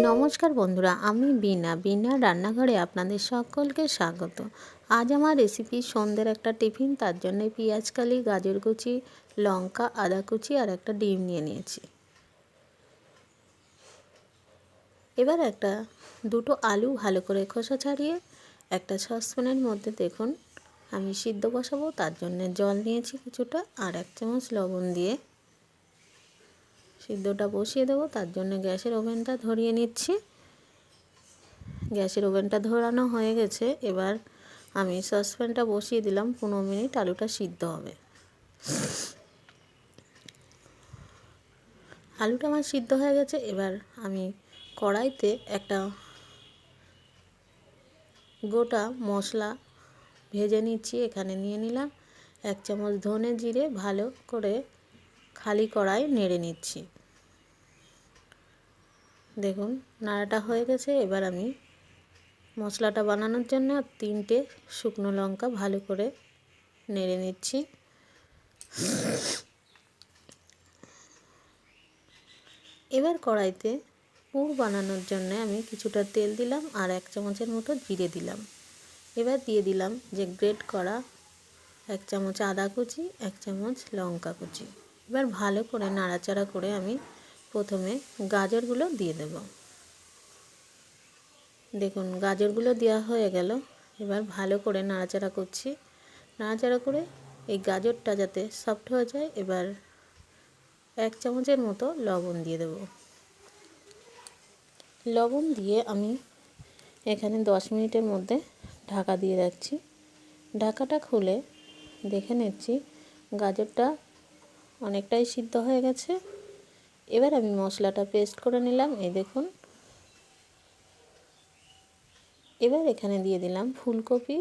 নমস্কার বন্ধুরা, আমি বিনা রান্নাঘরে আপনাদের সকলকে স্বাগত। আজ আমার রেসিপি সন্ধ্যের একটা টিফিন। তার জন্য পেঁয়াজ কালি, গাজর কুচি, লঙ্কা, আদা কুচি আর একটা ডিম নিয়ে নিয়েছি। এবার দুটো আলু ভালো করে খোসা ছাড়িয়ে একটা সসপ্যানের মধ্যে দেখুন আমি সিদ্ধ বসাবো। তার জন্য জল নিয়েছি কিছুটা, আর 1 চামচ লবণ দিয়ে সিদ্ধটা বসিয়ে দেবো। তার জন্য গ্যাসের ওভেনটা ধরিয়ে নিচ্ছি। গ্যাসের ওভেনটা ধরানো হয়ে গেছে। এবার আমি সসপ্যানটা বসিয়ে দিলাম। 15 মিনিট আলুটা সিদ্ধ হবে। আলুটা আমার সিদ্ধ হয়ে গেছে। এবার আমি কড়াইতে একটা গোটা মশলা ভেজে নিচ্ছি। এখানে নিয়ে নিলাম 1 চামচ ধনে জিরে, ভালো করে খালি কড়াই নেড়ে নিচ্ছি। দেখুন নাড়াটা হয়ে গেছে। এবার আমি মশলাটা বানানোর জন্য 3টে শুকনো লঙ্কা ভালো করে নেড়ে নিচ্ছি। এবার কড়াইতে পুর বানানোর জন্য আমি কিছুটা তেল দিলাম আর 1 চামচের মতো জিরে দিলাম। এবার দিয়ে দিলাম যে গ্রেট করা 1 চামচ আদা কুচি, 1 চামচ লঙ্কা কুচি। এবার ভালো করে নাড়াচাড়া করে আমি প্রথমে গাজরগুলো দিয়ে দেব। দেখুন গাজরগুলো দেওয়া হয়ে গেল। এবার ভালো করে নাড়াচাড়া করছি। নাড়াচাড়া করে এই গাজরটা যাতে সফট হয়ে যায়, এবার 1 চামচের মতো লবণ দিয়ে দেব। লবণ দিয়ে আমি এখানে 10 মিনিটের মধ্যে ঢাকা দিয়ে রাখছি। ঢাকাটা খুলে দেখে নিচ্ছি গাজরটা অনেকটাই সিদ্ধ হয়ে গেছে। এবার আমি মশলাটা পেস্ট করে নিলাম, এই দেখুন। এবার এখানে দিয়ে দিলাম ফুলকপি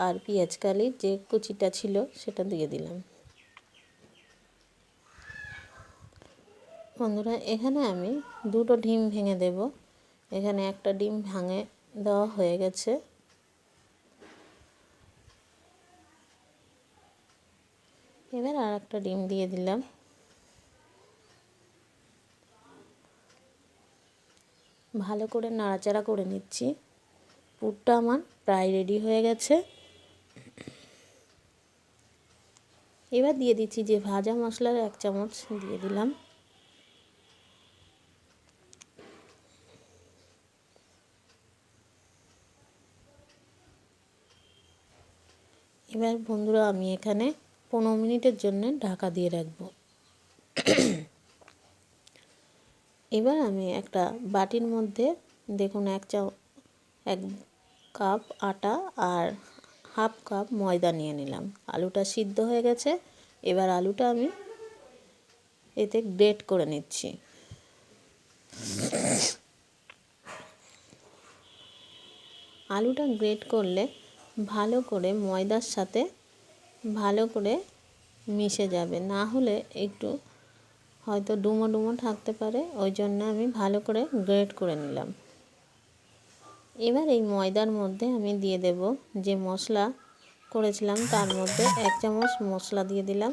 আর পেঁয়াজ কালির যে কুচিটা ছিল সেটা দিয়ে দিলাম। বন্ধুরা, এখানে আমি 2টো ডিম ভেঙে দেব। এখানে একটা ডিম ভেঙে দেওয়া হয়ে গেছে। এবার আর একটা ডিম দিয়ে দিলাম। ভালো করে নাড়াচাড়া করে নিচ্ছি। পুরটা আমার প্রায় রেডি হয়ে গেছে। এবার দিয়ে দিচ্ছি যে ভাজা মশলার 1 চামচ দিয়ে দিলাম। এবার বন্ধুরা আমি এখানে 15 মিনিটের জন্য ঢাকা দিয়ে রাখবো। এবার আমি একটা বাটির মধ্যে দেখুন 1 কাপ আটা আর হাফ কাপ ময়দা নিয়ে নিলাম। আলুটা সিদ্ধ হয়ে গেছে। এবার আলুটা আমি এতে গ্রেট করে নিচ্ছি। আলুটা গ্রেট করলে ভালো করে ময়দার সাথে ভালো করে মিশে যাবে, না হলে একটু হয়তো ডুমো ডুমো থাকতে পারে। ওই জন্য আমি ভালো করে গ্রেট করে নিলাম। এবার এই ময়দার মধ্যে আমি দিয়ে দেব যে মশলা করেছিলাম, তার মধ্যে 1 চামচ মশলা দিয়ে দিলাম।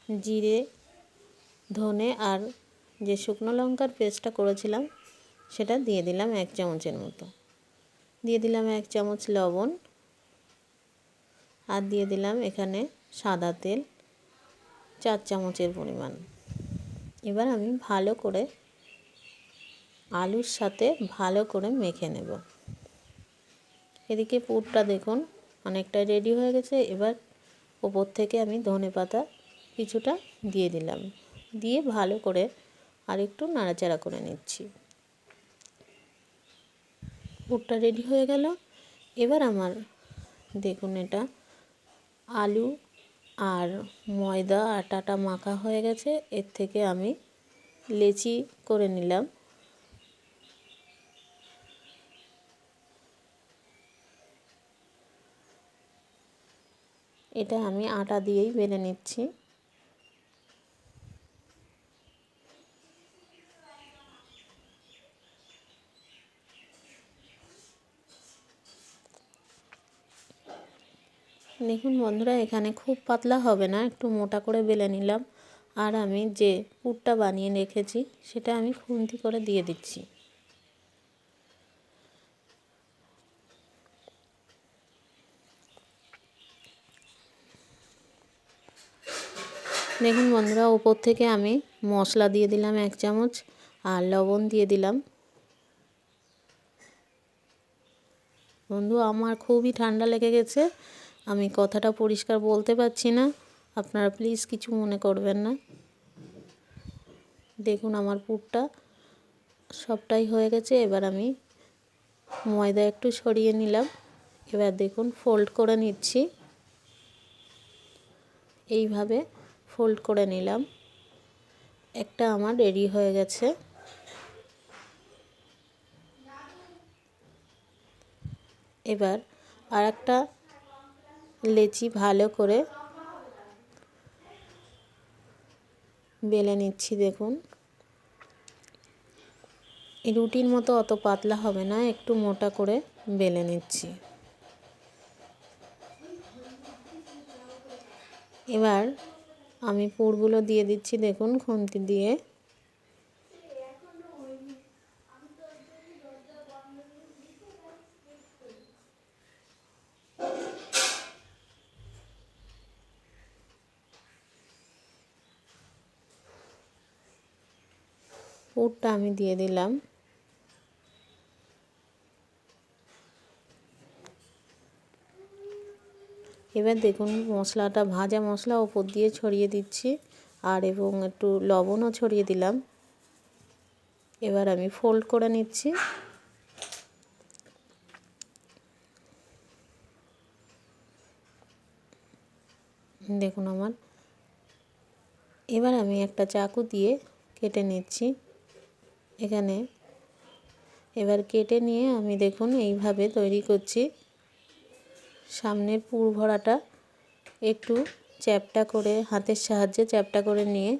জিরে, ধনে আর যে শুকনো লঙ্কার পেস্টটা করেছিলাম সেটা দিয়ে দিলাম 1 চামচের মতো। দিয়ে দিলাম 1 চামচ লবণ আর দিয়ে দিলাম এখানে সাদা তেল 4 চামচের পরিমাণ। এবার আমি ভালো করে আলুর সাথে ভালো করে মেখে নেব। এদিকে পুরটা দেখুন অনেকটা রেডি হয়ে গেছে। এবার ওপর থেকে আমি ধনেপাতা কিছুটা দিয়ে দিলাম। দিয়ে ভালো করে আর একটু নাড়াচাড়া করে নিচ্ছি। পুরটা রেডি হয়ে গেল। এবার আমার দেখুন এটা আলু আর ময়দা আটাটা মাখা হয়ে গেছে। এর থেকে আমি লেচি করে নিলাম। এটা আমি আটা দিয়েই বেলে নিচ্ছি। দেখুন বন্ধুরা, এখানে খুব পাতলা হবে না, একটু মোটা করে বেলে নিলাম। আর আমি যে পুরটা বানিয়ে রেখেছি সেটা আমি খুন্তি করে দিয়ে দিচ্ছি। দেখুন বন্ধুরা, উপর থেকে আমি মশলা দিয়ে দিলাম 1 চামচ আর লবণ দিয়ে দিলাম। বন্ধু, আমার খুবই ঠান্ডা লেগে গেছে, আমি কথাটা পরিষ্কার বলতে পারছি না, আপনারা প্লিজ কিছু মনে করবেন না। দেখুন আমার পুরটা সবটাই হয়ে গেছে। এবার আমি ময়দা একটু ছড়িয়ে নিলাম। এবার দেখুন ফোল্ড করে নিচ্ছি, এইভাবে ফোল্ড করে নিলাম। একটা আমার রেডি হয়ে গেছে। এবার আরেকটা লেচি ভালো করে বেলে নিচ্ছি। দেখুন এই রুটির মতো অত পাতলা হবে না, একটু মোটা করে বেলে নিচ্ছি। এবার আমি পুরগুলো দিয়ে দিচ্ছি, দেখুন খুন্তি দিয়ে। পুরটা আমি দিয়ে দিলাম। এবার দেখুন মশলাটা, ভাজা মশলা ওপর দিয়ে ছড়িয়ে দিচ্ছি আর এবং একটু লবণও ছড়িয়ে দিলাম। এবার আমি ফোল্ড করে নিচ্ছি। দেখুন আমার, এবার আমি একটা চাকু দিয়ে কেটে নিচ্ছি এখানে। এবার কেটে নিয়ে আমি দেখুন এইভাবে তৈরি করছি। সামনের পুর ভরাটা একটু চ্যাপ্টা করে, হাতের সাহায্যে চ্যাপ্টা করে নিয়ে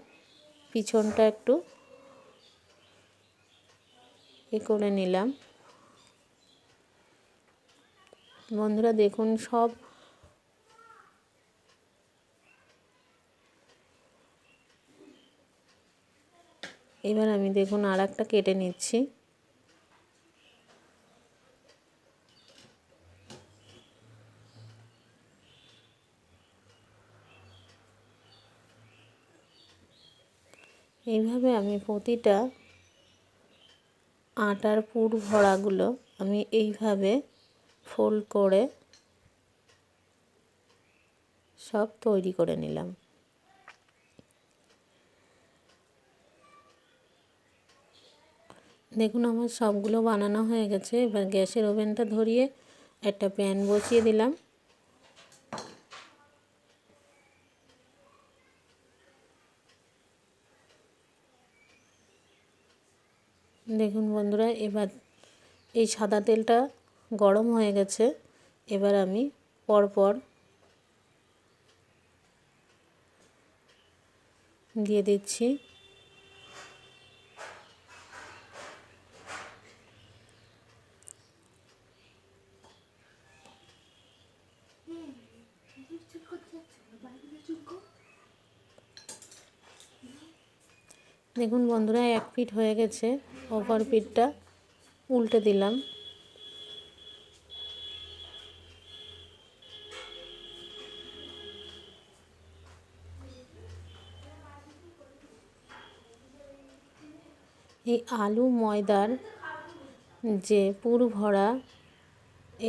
পিছনটা একটু করে নিলাম। বন্ধুরা দেখুন সব এবার আমি দেখুন আর একটা কেটে নিচ্ছি। এইভাবে আমি প্রতিটা আটার পুর ভরাগুলো আমি এইভাবে ফোল্ড করে সব তৈরি করে নিলাম। দেখুন আমার সবগুলো বানানো হয়ে গেছে। এবার গ্যাসের ওভেনটা ধরিয়ে একটা প্যান বসিয়ে দিলাম। দেখুন বন্ধুরা, এবার এই সাদা তেলটা গরম হয়ে গেছে। এবার আমি পরপর দিয়ে দিচ্ছি। দেখুন বন্ধুরা, 1 পিঠ হয়ে গেছে, অপর পিঠটা উল্টে দিলাম। এই আলু ময়দার যে পুর ভরা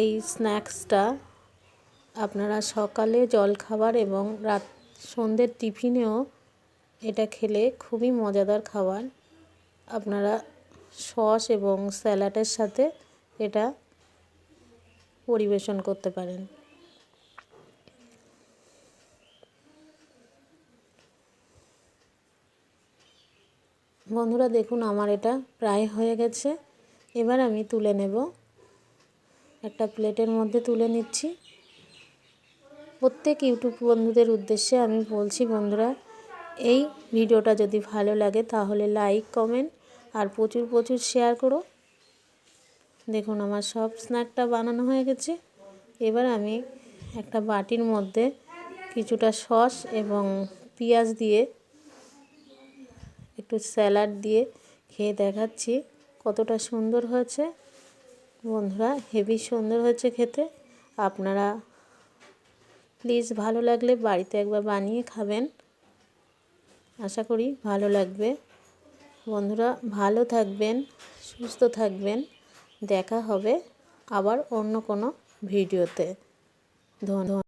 এই স্ন্যাক্সটা আপনারা সকালে জলখাবার এবং সন্ধ্যের টিফিনেও এটা খেলে খুবই মজাদার খাবার। আপনারা সস এবং স্যালাডের সাথে এটা পরিবেশন করতে পারেন। বন্ধুরা দেখুন আমার এটা প্রায় হয়ে গেছে। এবার আমি তুলে নেব, একটা প্লেটের মধ্যে তুলে নিচ্ছি। প্রত্যেক ইউটিউব বন্ধুদের উদ্দেশ্যে আমি বলছি, বন্ধুরা এই ভিডিওটা যদি ভালো লাগে তাহলে লাইক, কমেন্ট আর প্রচুর প্রচুর শেয়ার করো। দেখুন আমার সব স্ন্যাকটা বানানো হয়ে গেছে। এবার আমি একটা বাটির মধ্যে কিছুটা সস এবং পেঁয়াজ দিয়ে একটু স্যালাড দিয়ে খেয়ে দেখাচ্ছি কতটা সুন্দর হয়েছে। বন্ধুরা হেভি সুন্দর হয়েছে খেতে। আপনারা প্লিজ ভালো লাগলে বাড়িতে একবার বানিয়ে খাবেন, আশা করি ভালো লাগবে। বন্ধুরা ভালো থাকবেন, সুস্থ থাকবেন, দেখা হবে আবার অন্য কোনো ভিডিওতে। ধন্যবাদ।